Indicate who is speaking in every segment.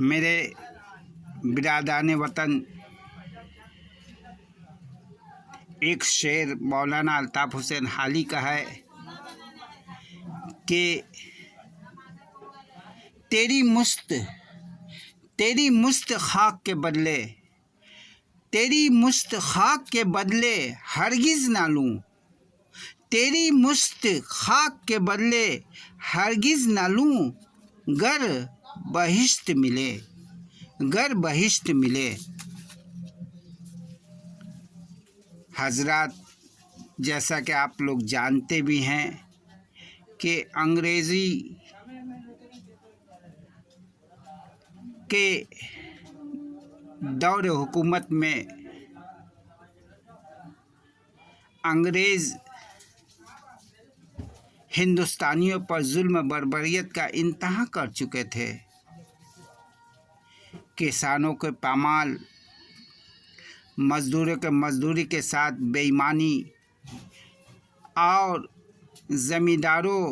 Speaker 1: मेरे बिरादरान वतन, एक शेर मौलाना अल्ताफ़ हुसैन हाली का है कि तेरी मुश्त खाक के बदले, तेरी मुश्त खाक के बदले हरगिज़ ना लूँ, तेरी मुश्त खाक के बदले हरगिज़ ना लूँ, गर बहिश्त मिले, गर बहिश्त मिले। हजरात, जैसा कि आप लोग जानते भी हैं कि अंग्रेज़ी के दौर हुकूमत में अंग्रेज़ हिंदुस्तानियों पर जुल्म बर्बरियत का इंतहा कर चुके थे। किसानों के पामाल, मज़दूरों के मज़दूरी के साथ बेईमानी और ज़मींदारों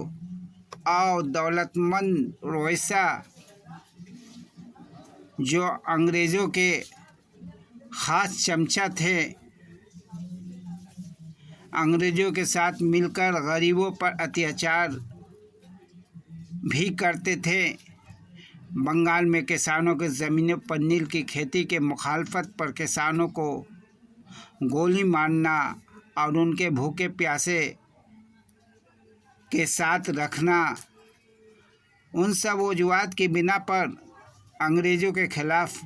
Speaker 1: और दौलतमंद रोइसा जो अंग्रेज़ों के ख़ास चमचा थे, अंग्रेज़ों के साथ मिलकर गरीबों पर अत्याचार भी करते थे। बंगाल में किसानों के ज़मीनों पर नील की खेती के मुखालफत पर किसानों को गोली मारना और उनके भूखे प्यासे के साथ रखना, उन सब वजूहात की बिना पर अंग्रेज़ों के ख़िलाफ़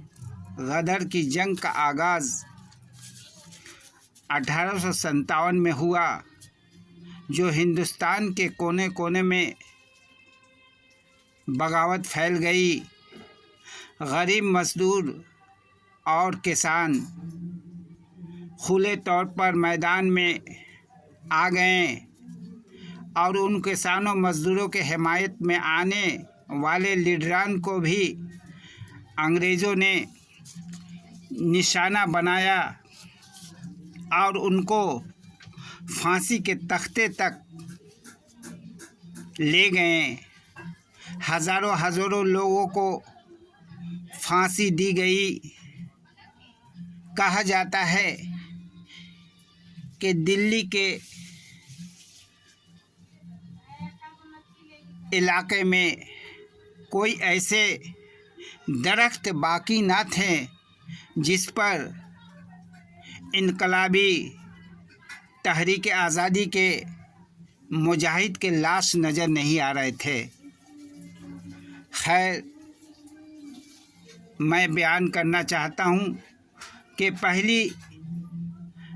Speaker 1: गदर की जंग का आगाज़ 1857 में हुआ, जो हिंदुस्तान के कोने कोने में बगावत फैल गई। गरीब मज़दूर और किसान खुले तौर पर मैदान में आ गए और उन किसानों मज़दूरों के हिमायत में आने वाले लीडरान को भी अंग्रेज़ों ने निशाना बनाया और उनको फांसी के तख्ते तक ले गए। हज़ारों हज़ारों लोगों को फांसी दी गई। कहा जाता है कि दिल्ली के इलाके में कोई ऐसे दरख्त बाकी ना थे जिस पर इनकलाबी तहरीक आज़ादी के मुजाहिद के लाश नज़र नहीं आ रहे थे। खैर, मैं बयान करना चाहता हूँ कि पहली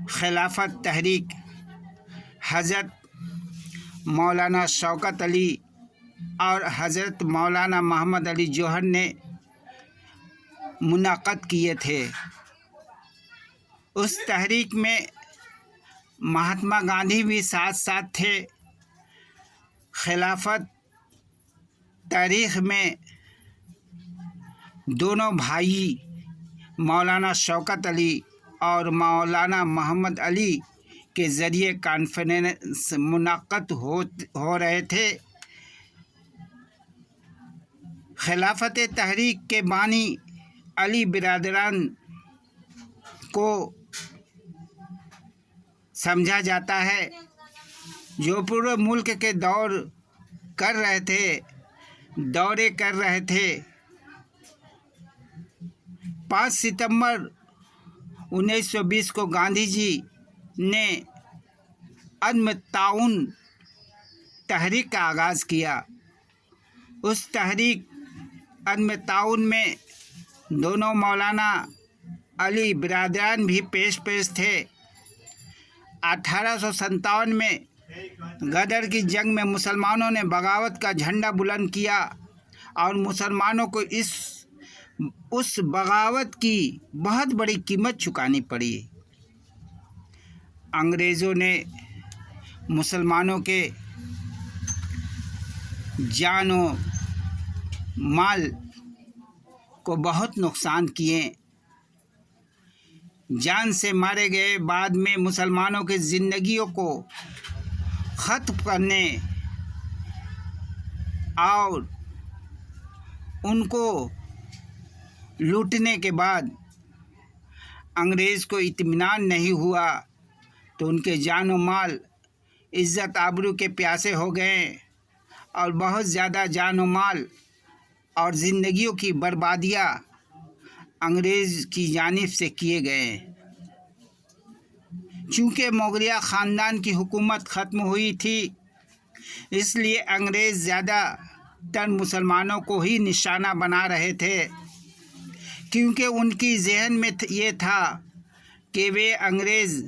Speaker 1: खिलाफत तहरीक हज़रत मौलाना शौकत अली और हज़रत मौलाना मोहम्मद अली जौहर ने मुनाक़द किए थे। उस तहरीक में महात्मा गांधी भी साथ साथ थे। खिलाफत तारीख़ में दोनों भाई मौलाना शौकत अली और मौलाना मोहम्मद अली के ज़रिए कॉन्फ्रेंस मुनाक़द हो रहे थे। खिलाफत तहरीक के बानी अली बिरादरान को समझा जाता है, जो पूरे मुल्क के दौरे कर रहे थे। 5 सितंबर 1920 को गांधी जी ने अदम ताउन तहरीक का आगाज़ किया। उस तहरीक अदम ताउन में दोनों मौलाना अली बिरादरान भी पेश थे। 1857 में गदर की जंग में मुसलमानों ने बगावत का झंडा बुलंद किया और मुसलमानों को उस बगावत की बहुत बड़ी कीमत चुकानी पड़ी। अंग्रेज़ों ने मुसलमानों के जान और माल को बहुत नुकसान किए। जान से मारे गए, बाद में मुसलमानों की ज़िंदगियों को ख़त्म करने और उनको लूटने के बाद अंग्रेज़ को इत्मीनान नहीं हुआ तो उनके जान और माल, इज़्ज़त आबरू के प्यासे हो गए और बहुत ज़्यादा जान और माल और ज़िंदगियों की बर्बादियाँ अंग्रेज़ की जानिब से किए गए। चूँकि मोगलिया ख़ानदान की हुकूमत ख़त्म हुई थी, इसलिए अंग्रेज़ ज़्यादातर मुसलमानों को ही निशाना बना रहे थे, क्योंकि उनकी जहन में ये था कि वे अंग्रेज़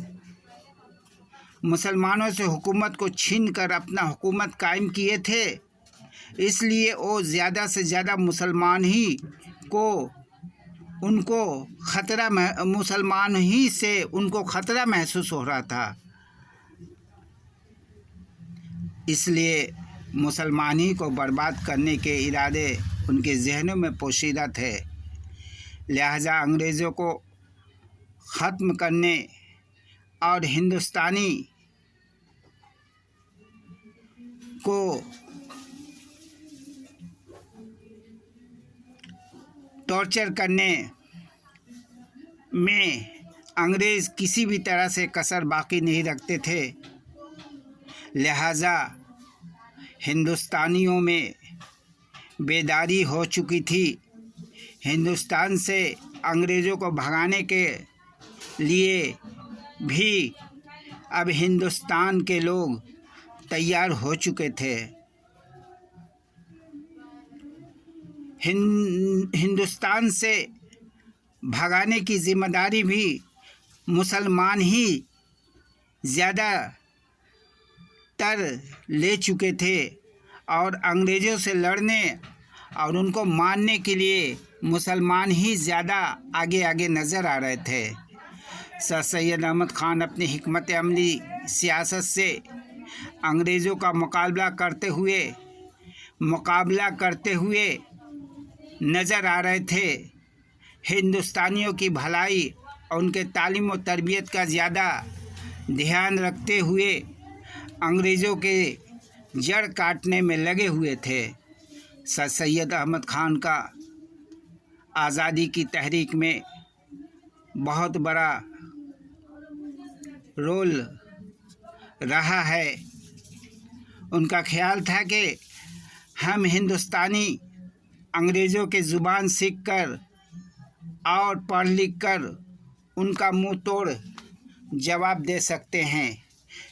Speaker 1: मुसलमानों से हुकूमत को छीन कर अपना हुकूमत कायम किए थे। इसलिए वो ज़्यादा से ज़्यादा मुसलमान ही को उनको ख़तरा मुसलमान ही से उनको ख़तरा महसूस हो रहा था। इसलिए मुसलमान ही को बर्बाद करने के इरादे उनके जहनों में पोशीदा थे। लिहाजा अंग्रेज़ों को ख़त्म करने और हिंदुस्तानी को टॉर्चर करने में अंग्रेज़ किसी भी तरह से कसर बाकी नहीं रखते थे। लिहाजा हिंदुस्तानियों में बेदारी हो चुकी थी। हिंदुस्तान से अंग्रेज़ों को भगाने के लिए भी अब हिंदुस्तान के लोग तैयार हो चुके थे। हिंदुस्तान से भगाने की जिम्मेदारी भी मुसलमान ही ज़्यादातर ले चुके थे और अंग्रेज़ों से लड़ने और उनको मारने के लिए मुसलमान ही ज़्यादा आगे आगे नज़र आ रहे थे। सर सैयद अहमद ख़ान अपनी हिकमत अमली सियासत से अंग्रेज़ों का मुकाबला करते हुए नज़र आ रहे थे। हिंदुस्तानियों की भलाई और उनके तालीम और तरबियत का ज़्यादा ध्यान रखते हुए अंग्रेज़ों के जड़ काटने में लगे हुए थे। सर सैयद अहमद ख़ान का आज़ादी की तहरीक में बहुत बड़ा रोल रहा है। उनका ख्याल था कि हम हिंदुस्तानी अंग्रेज़ों के ज़ुबान सीख कर और पढ़ लिख कर उनका मुंह तोड़ जवाब दे सकते हैं।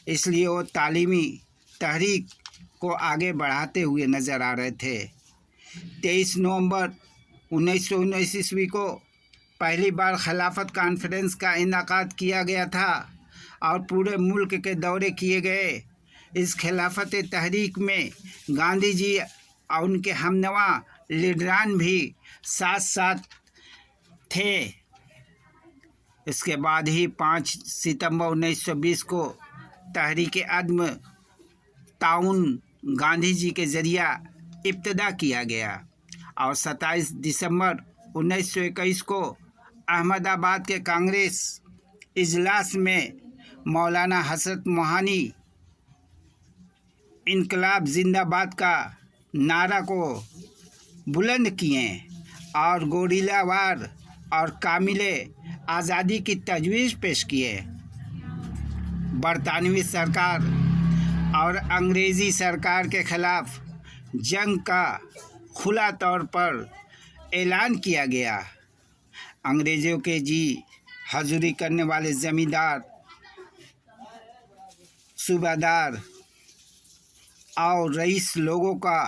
Speaker 1: इसलिए वो तालीमी तहरीक को आगे बढ़ाते हुए नज़र आ रहे थे। 23 नवंबर 1919 ईस्वी को पहली बार खिलाफत कॉन्फ्रेंस का इनेकाद किया गया था और पूरे मुल्क के दौरे किए गए। इस खिलाफत तहरीक में गांधी जी और उनके हमनवा लीडरान भी साथ साथ थे। इसके बाद ही 5 सितंबर 1920 को तहरीक अदम ताउन गांधी जी के ज़रिया इब्तिदा किया गया और 27 दिसंबर 1921 को अहमदाबाद के कांग्रेस इजलास में मौलाना हज़रत मोहानी इनकलाब जिंदाबाद का नारा को बुलंद किए और गोरिल्लावार और कामिले आज़ादी की तजवीज़ पेश किए। बरतानवी सरकार और अंग्रेज़ी सरकार के ख़िलाफ़ जंग का खुला तौर पर ऐलान किया गया। अंग्रेज़ों के जी हजूरी करने वाले ज़मींदार, सूबादार और रईस लोगों का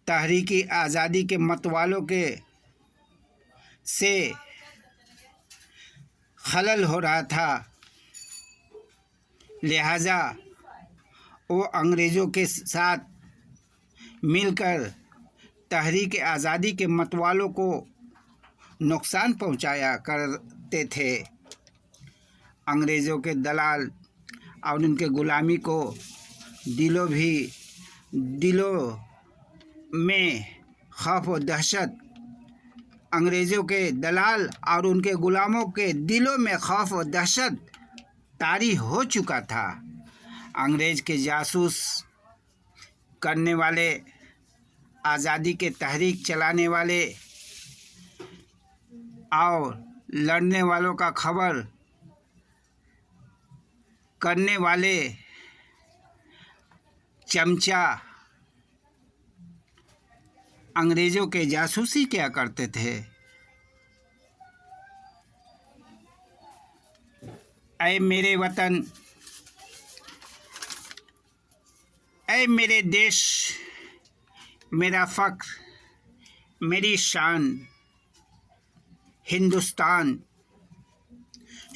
Speaker 1: तहरीकी आज़ादी के मतवालों के से खलल हो रहा था। लिहाजा वो अंग्रेज़ों के साथ मिलकर तहरीक आज़ादी के मतवालों को नुकसान पहुंचाया करते थे। अंग्रेज़ों के दलाल और उनके ग़ुलामी को दिलों में खौफ और दहशत, अंग्रेज़ों के दलाल और उनके ग़ुलामों के दिलों में खौफ और दहशत तारी हो चुका था। अंग्रेज़ के जासूस करने वाले, आज़ादी के तहरीक चलाने वाले और लड़ने वालों का खबर करने वाले चमचा अंग्रेज़ों के जासूसी क्या करते थे। ऐ मेरे वतन, ऐ मेरे देश, मेरा फ़ख्र, मेरी शान, हिंदुस्तान।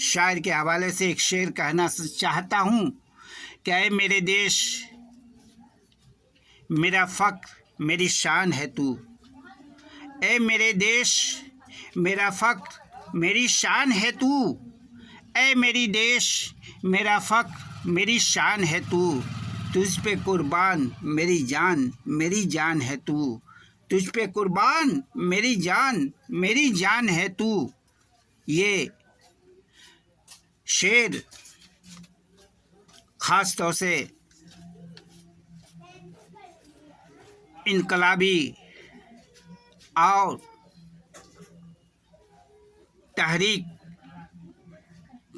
Speaker 1: शायर के हवाले से एक शेर कहना चाहता हूँ कि ऐ मेरे देश, मेरा फ़ख्र, मेरी शान है तू। ऐ मेरे देश, मेरा फ़ख्र, मेरी शान है तू। ऐ मेरी देश, मेरा फ़ख्र, मेरी शान है तू। तुझ पे कुर्बान मेरी जान है तू। तुझ पे कुर्बान मेरी जान है तू। ये शेर ख़ास तौर से इनकलाबी और तहरीक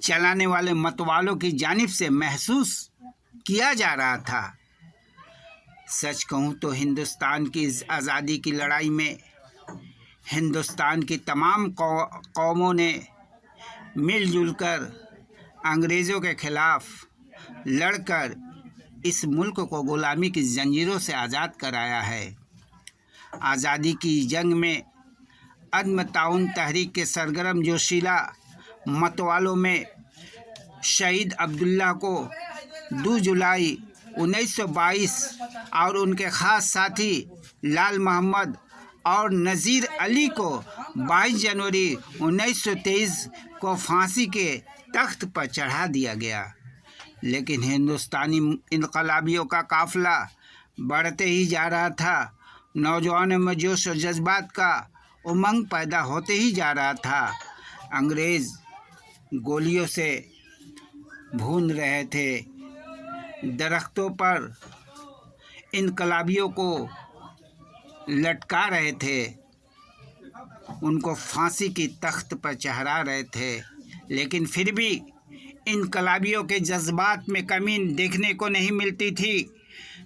Speaker 1: चलाने वाले मतवालों की जानिब से महसूस किया जा रहा था। सच कहूँ तो हिंदुस्तान की आज़ादी की लड़ाई में हिंदुस्तान की तमाम कौमों ने मिलजुल कर अंग्रेज़ों के ख़िलाफ़ लड़कर इस मुल्क को ग़ुलामी की जंजीरों से आज़ाद कराया है। आज़ादी की जंग में अदम ताउन तहरीक के सरगर्म जोशीला मतवालों में शहीद अब्दुल्ला को 2 जुलाई 1922 और उनके ख़ास साथी लाल मोहम्मद और नज़ीर अली को 22 जनवरी 1923 को फांसी के तख्त पर चढ़ा दिया गया। लेकिन हिंदुस्तानी इनकलाबियों का काफ़िला बढ़ते ही जा रहा था। नौजवानों में जोश और जज्बात का उमंग पैदा होते ही जा रहा था। अंग्रेज़ गोलियों से भून रहे थे, दरख्तों पर इनकलाबियों को लटका रहे थे, उनको फांसी की तख्त पर चढ़ा रहे थे। लेकिन फिर भी इनकलाबियों के जज्बात में कमी देखने को नहीं मिलती थी।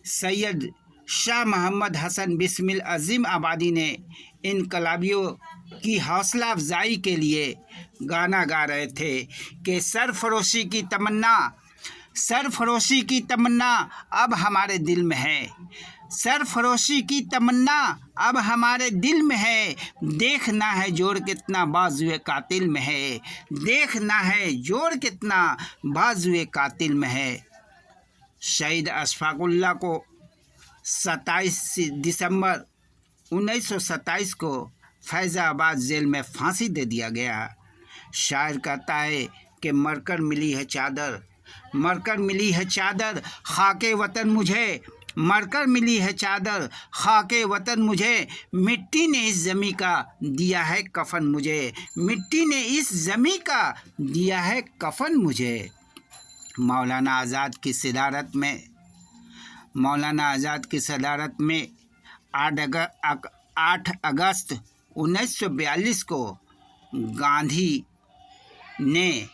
Speaker 1: सैयद शाह मोहम्मद हसन बिस्मिल अज़ीम आबादी ने इनकलाबियों की हौसला अफजाई के लिए गाना गा रहे थे कि सरफरोशी की तमन्ना अब हमारे दिल में है। सरफरोशी की तमन्ना अब हमारे दिल में है। देखना है जोर कितना बाजुए कातिल में है। देखना है जोर कितना बाजुए कातिल में है। शहीद अशफाकुल्लाह को 27 दिसंबर 1927 को फैज़ाबाद जेल में फांसी दे दिया गया। शायर कहता है कि मरकर मिली है चादर खाके वतन मुझे, मरकर मिली है चादर खाके वतन मुझे। मिट्टी ने इस ज़मीं का दिया है कफन मुझे, मिट्टी ने इस ज़मीं का दिया है कफन मुझे। मौलाना आज़ाद की सदारत में 8 अगस्त 1942 को गांधी ने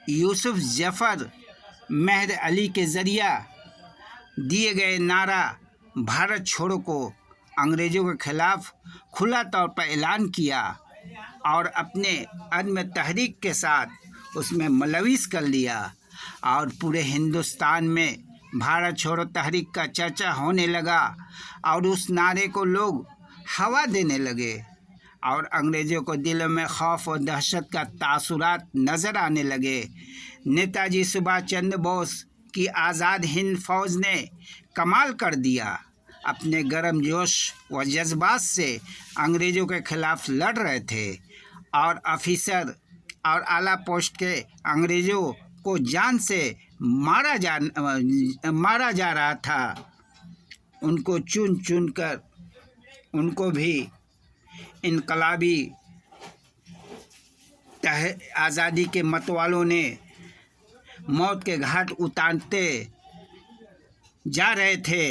Speaker 1: यूसुफ जफ़र मेहर अली के ज़रिया दिए गए नारा भारत छोड़ो को अंग्रेज़ों के ख़िलाफ़ खुला तौर पर ऐलान किया और अपने अदम तहरीक के साथ उसमें मुलविस कर लिया। और पूरे हिंदुस्तान में भारत छोड़ो तहरीक का चर्चा होने लगा और उस नारे को लोग हवा देने लगे और अंग्रेज़ों को दिलों में खौफ और दहशत का तासुरात नज़र आने लगे। नेताजी सुभाष चंद्र बोस की आज़ाद हिंद फ़ौज ने कमाल कर दिया। अपने गर्म जोश व जज्बात से अंग्रेज़ों के ख़िलाफ़ लड़ रहे थे और ऑफिसर और आला पोस्ट के अंग्रेज़ों को जान से मारा जा रहा था। उनको चुन चुन कर उनको भी इनकलाबी आज़ादी के मतवालों ने मौत के घाट उतारते जा रहे थे।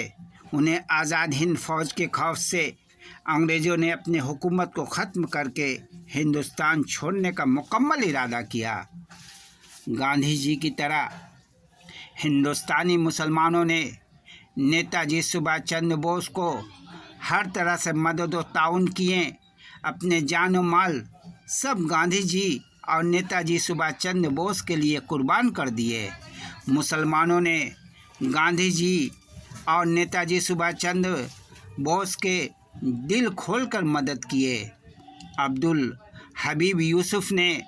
Speaker 1: उन्हें आज़ाद हिंद फ़ौज के खौफ से अंग्रेज़ों ने अपनी हुकूमत को ख़त्म करके हिंदुस्तान छोड़ने का मुकम्मल इरादा किया। गांधी जी की तरह हिंदुस्तानी मुसलमानों ने नेताजी सुभाष चंद्र बोस को हर तरह से मदद और ताउन किए। अपने जान और माल सब गांधी जी और नेताजी सुभाष चंद्र बोस के लिए कुर्बान कर दिए। मुसलमानों ने गांधी जी और नेताजी सुभाष चंद्र बोस के दिल खोलकर मदद किए। अब्दुल हबीब यूसुफ ने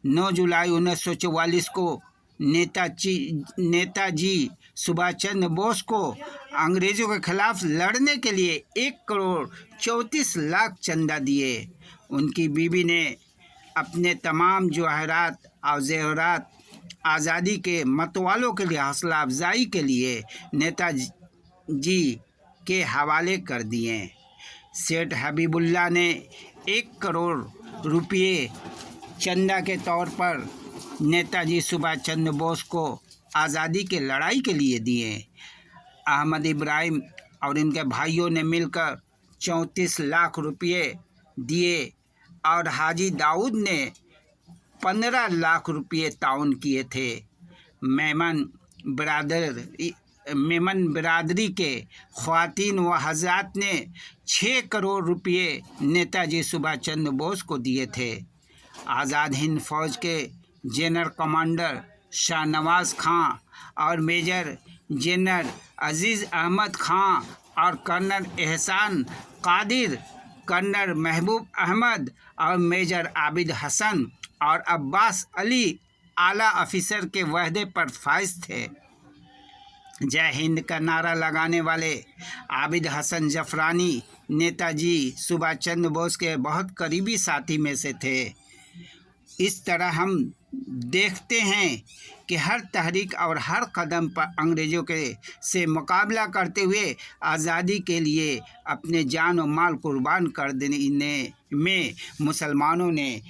Speaker 1: 9 जुलाई 1944 को नेताजी सुभाष चंद्र बोस को अंग्रेज़ों के खिलाफ लड़ने के लिए 1,34,00,000 चंदा दिए। उनकी बीवी ने अपने तमाम जवाहरात और जेवरात आज़ादी के मतवालों के लिए हौसला अफजाई के लिए नेताजी के हवाले कर दिए। सेठ हबीबुल्ला ने 1 करोड़ रुपये चंदा के तौर पर नेताजी सुभाष चंद्र बोस को आज़ादी के लड़ाई के लिए दिए। अहमद इब्राहिम और इनके भाइयों ने मिलकर 34 लाख रुपये दिए और हाजी दाऊद ने 15 लाख रुपये ताउन किए थे। मेमन बिरादरी के ख्वातीन व हज़रात ने 6 करोड़ रुपये नेताजी सुभाष चंद्र बोस को दिए थे। आज़ाद हिंद फौज के जनरल कमांडर शाहनवाज़ खां और मेजर जनरल अजीज़ अहमद खां और कर्नल एहसान कादिर, कर्नल महबूब अहमद और मेजर आबिद हसन और अब्बास अली आला अफिसर के वहदे पर फाइज थे। जय हिंद का नारा लगाने वाले आबिद हसन जफरानी नेताजी सुभाष चंद्र बोस के बहुत करीबी साथी में से थे। इस तरह हम देखते हैं कि हर तहरीक और हर कदम पर अंग्रेज़ों के से मुकाबला करते हुए आज़ादी के लिए अपने जान और माल कुर्बान कर देने में मुसलमानों ने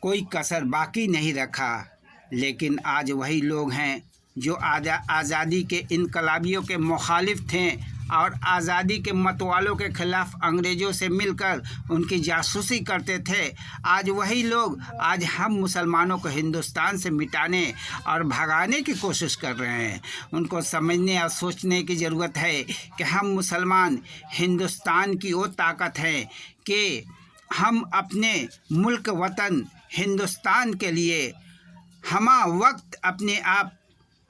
Speaker 1: कोई कसर बाकी नहीं रखा। लेकिन आज वही लोग हैं जो आज़ादी के इनकलाबियों के मुखालिफ थे और आज़ादी के मतवालों के ख़िलाफ़ अंग्रेज़ों से मिलकर उनकी जासूसी करते थे। आज वही लोग आज हम मुसलमानों को हिंदुस्तान से मिटाने और भगाने की कोशिश कर रहे हैं। उनको समझने और सोचने की ज़रूरत है कि हम मुसलमान हिंदुस्तान की वो ताकत है कि हम अपने मुल्क वतन हिंदुस्तान के लिए हमा वक्त अपने आप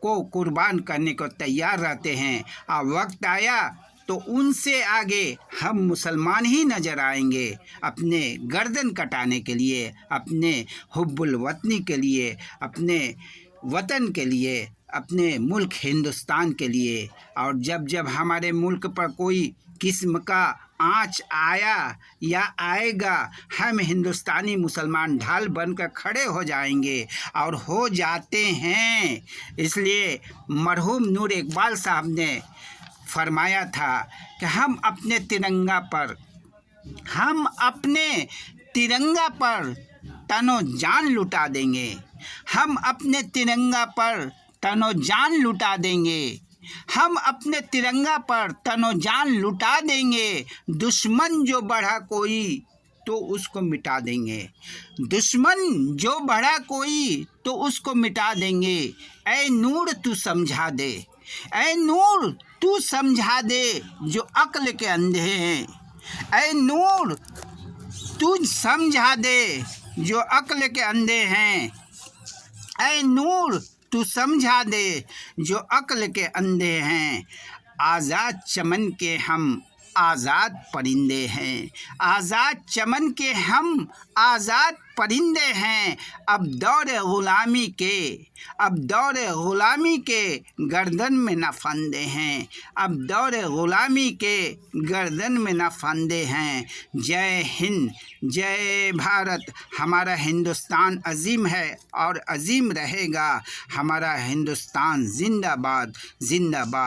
Speaker 1: को कुर्बान करने को तैयार रहते हैं। और वक्त आया तो उनसे आगे हम मुसलमान ही नज़र आएंगे अपने गर्दन कटाने के लिए, अपने हुब्बुल वतनी के लिए, अपने वतन के लिए, अपने मुल्क हिंदुस्तान के लिए। और जब जब हमारे मुल्क पर कोई किस्म का आँच आया या आएगा, हम हिंदुस्तानी मुसलमान ढाल बनकर खड़े हो जाएंगे और हो जाते हैं। इसलिए मरहूम नूर इकबाल साहब ने फरमाया था कि हम अपने तिरंगा पर तनो जान लुटा देंगे, हम अपने तिरंगा पर तनो जान लुटा देंगे, हम अपने तिरंगा पर तनो जान लुटा देंगे। दुश्मन जो बढ़ा कोई तो उसको मिटा देंगे, दुश्मन जो बढ़ा कोई तो उसको मिटा देंगे। ऐ नूर तू समझा दे, ऐ नूर तू समझा दे जो अक्ल के अंधे हैं। ऐ नूर तू समझा दे जो अक्ल के अंधे हैं। ऐ नूर तू समझा दे जो अक्ल के अंधे हैं। आज़ाद चमन के हम आज़ाद परिंदे हैं, आज़ाद चमन के हम आज़ाद परिंदे हैं। अब दौरे ग़ुलामी के गर्दन में न फंदे हैं, अब दौरे ग़ुलामी के गर्दन में न फंदे हैं। जय हिंद, जय भारत। हमारा हिंदुस्तान अजीम है और अजीम रहेगा। हमारा हिंदुस्तान जिंदाबाद, जिंदाबाद।